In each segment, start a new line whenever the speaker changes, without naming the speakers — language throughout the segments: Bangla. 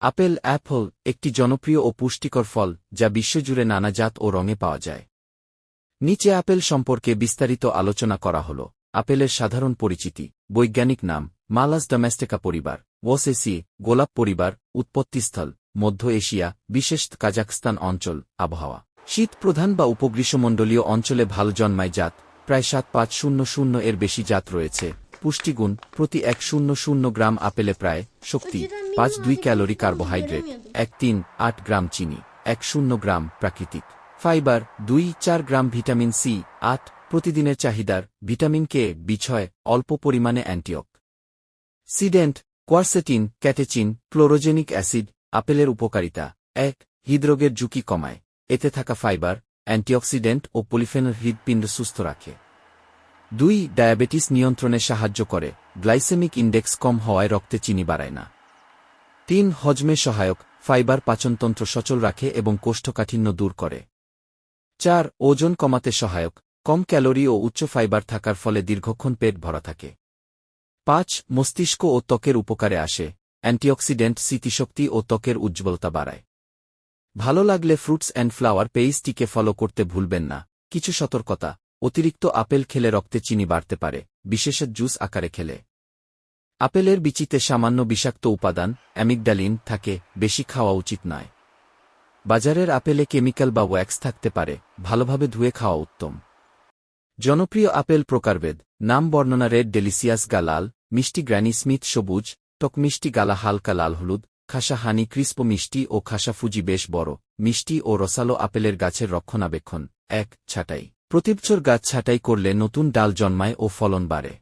আপেল অ্যাপল একটি জনপ্রিয় ও পুষ্টিকর ফল যা বিশ্বজুড়ে নানা জাত ও রঙে পাওয়া যায়। নিচে আপেল সম্পর্কে বিস্তারিত আলোচনা করা হল। আপেলের সাধারণ পরিচিতি। বৈজ্ঞানিক নাম মালাস ডোমেস্টিকা পরিবার, ওসেসি, গোলাপ পরিবার। উৎপত্তিস্থল মধ্য এশিয়া, বিশেষত কাজাখস্তান অঞ্চল। আবহাওয়া শীত প্রধান বা উপগ্রীষ্মমণ্ডলীয় অঞ্চলে ভালো জন্মায় জাত। প্রায় ৭৫০০ এর বেশি জাত রয়েছে। পুষ্টিগুণ প্রতি ১০০ গ্রাম আপেলে প্রায় শক্তি ৫২ ক্যালোরি, কার্বোহাইড্রেট ১৩৮ গ্রাম, চিনি ১০ গ্রাম, প্রাকৃতিক ফাইবার ২-৪ গ্রাম, ভিটামিন সি ৮ প্রতিদিনের চাহিদার, ভিটামিন কে বি৬ অল্প পরিমাণে, antioxidant quercetin, catechin, chlorogenic acid. আপেলের উপকারিতা ১. হৃদরোগের ঝুঁকি কমায়। এতে থাকা ফাইবার, অ্যান্টিঅক্সিডেন্ট ও পলিফেনল হৃদপিণ্ড সুস্থ রাখে। ২. ডায়াবেটিস নিয়ন্ত্রণে সাহায্য করে। গ্লাইসেমিক ইন্ডেক্স কম হওয়ায় রক্তে চিনি বাড়ায় না। ৩. হজমে সহায়ক। ফাইবার পাচনতন্ত্র সচল রাখে এবং কোষ্ঠকাঠিন্য দূর করে। ৪. ওজন কমাতে সহায়ক। কম ক্যালোরি ও উচ্চ ফাইবার থাকার ফলে দীর্ঘক্ষণ পেট ভরা থাকে। ৫. মস্তিষ্ক ও ত্বকের উপকারে আসে। অ্যান্টিঅক্সিডেন্ট স্মৃতিশক্তি ও ত্বকের উজ্জ্বলতা বাড়ায়। ভালো লাগলে ফ্রুটস অ্যান্ড ফ্লাওয়ার পেজটিকে ফলো করতে ভুলবেন না। কিছু সতর্কতা। অতিরিক্ত আপেল খেলে রক্তে চিনি বাড়তে পারে, বিশেষত জুস আকারে খেলে। আপেলের বিচিতে সামান্য বিষাক্ত উপাদান অ্যামিগডালিন থাকে, বেশি খাওয়া উচিত নয়। বাজারের আপেলে কেমিক্যাল বা ওয়্যাক্স থাকতে পারে, ভালোভাবে ধুয়ে খাওয়া উত্তম। জনপ্রিয় আপেল প্রকারভেদ। নাম বর্ণনা রেড ডেলিসিয়াস গা লাল, মিষ্টি গ্র্যানি স্মিথ সবুজ, টক মিষ্টি গালা হালকা লাল হলুদ, খাসা হানি ক্রিস্প মিষ্টি ও খাসা ফুজি বেশ বড়, মিষ্টি ও রসালো। আপেলের গাছের রক্ষণাবেক্ষণ ১. ছাঁটাই। প্রতিবছর গাছ ছাঁটাই করলে নতুন ডাল জন্মায় ও ফলন বাড়ে।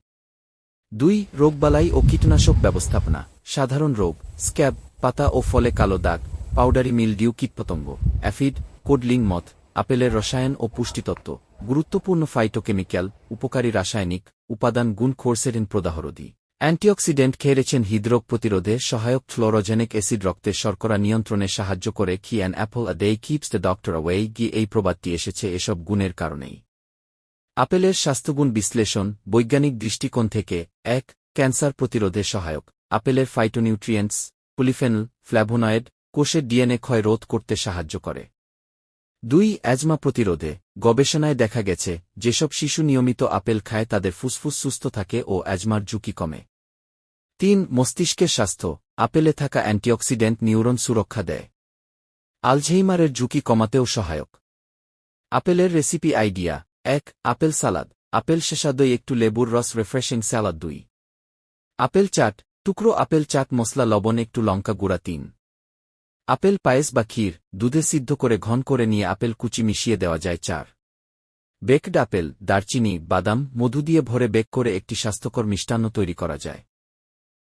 ২. রোগবালাই ও কীটনাশক ব্যবস্থাপনা। সাধারণ রোগ স্ক্যাব, পাতা ও ফলে কালো দাগ, পাউডারি মিলডিউ, কীটপতঙ্গ, অ্যাফিড, কোডলিং মথ। আপেলের রসায়ন ও পুষ্টিতত্ত্ব। গুরুত্বপূর্ণ ফাইটোকেমিক্যাল, উপকারী রাসায়নিক উপাদান গুণ কোরসেটিন প্রদাহরোধী। অ্যান্টিঅক্সিডেন্ট খেরেছেন হৃদরোগ প্রতিরোধে সহায়ক। ফ্লোরোজেনিক অ্যাসিড রক্তের শর্করা নিয়ন্ত্রণে সাহায্য করে। কি an Apple a day keeps the doctor away. গিয়ে এই প্রবাদটি এসেছে এসব গুণের কারণেই। আপেলের স্বাস্থ্যগুণ বিশ্লেষণ বৈজ্ঞানিক দৃষ্টিকোণ থেকে। ১. ক্যান্সার প্রতিরোধে সহায়ক। আপেলের ফাইটোনিউট্রিয়েন্টস, পলিফেনল, ফ্ল্যাভোনয়েড কোষের ডিএনএ ক্ষয় রোধ করতে সাহায্য করে। ২. অ্যাজমা প্রতিরোধে। গবেষণায় দেখা গেছে যেসব শিশু নিয়মিত আপেল খায় তাদের ফুসফুস সুস্থ থাকে ও অ্যাজমার ঝুঁকি কমে। ৩. মস্তিষ্কের স্বাস্থ্য। আপেলে থাকা অ্যান্টিঅক্সিডেন্ট নিউরন সুরক্ষা দেয়। আলঝেইমারের ঝুঁকি কমাতেও সহায়ক। আপেলের রেসিপি আইডিয়া। ১. আপেল সালাদ। আপেল শেষাদই একটু লেবুর রস, রিফ্রেশিং স্যালাড। ২. আপেল চাট। টুকরো আপেল, চাট মশলা, লবণ, একটু লঙ্কা গুঁড়া। ৩. আপেল পায়েস বা ক্ষীর। দুধে সিদ্ধ করে ঘন করে নিয়ে আপেল কুচি মিশিয়ে দেওয়া যায়। ৪. Baked apple. দারচিনি, বাদাম, মধু দিয়ে ভরে বেক করে একটি স্বাস্থ্যকর মিষ্টান্ন তৈরি করা যায়।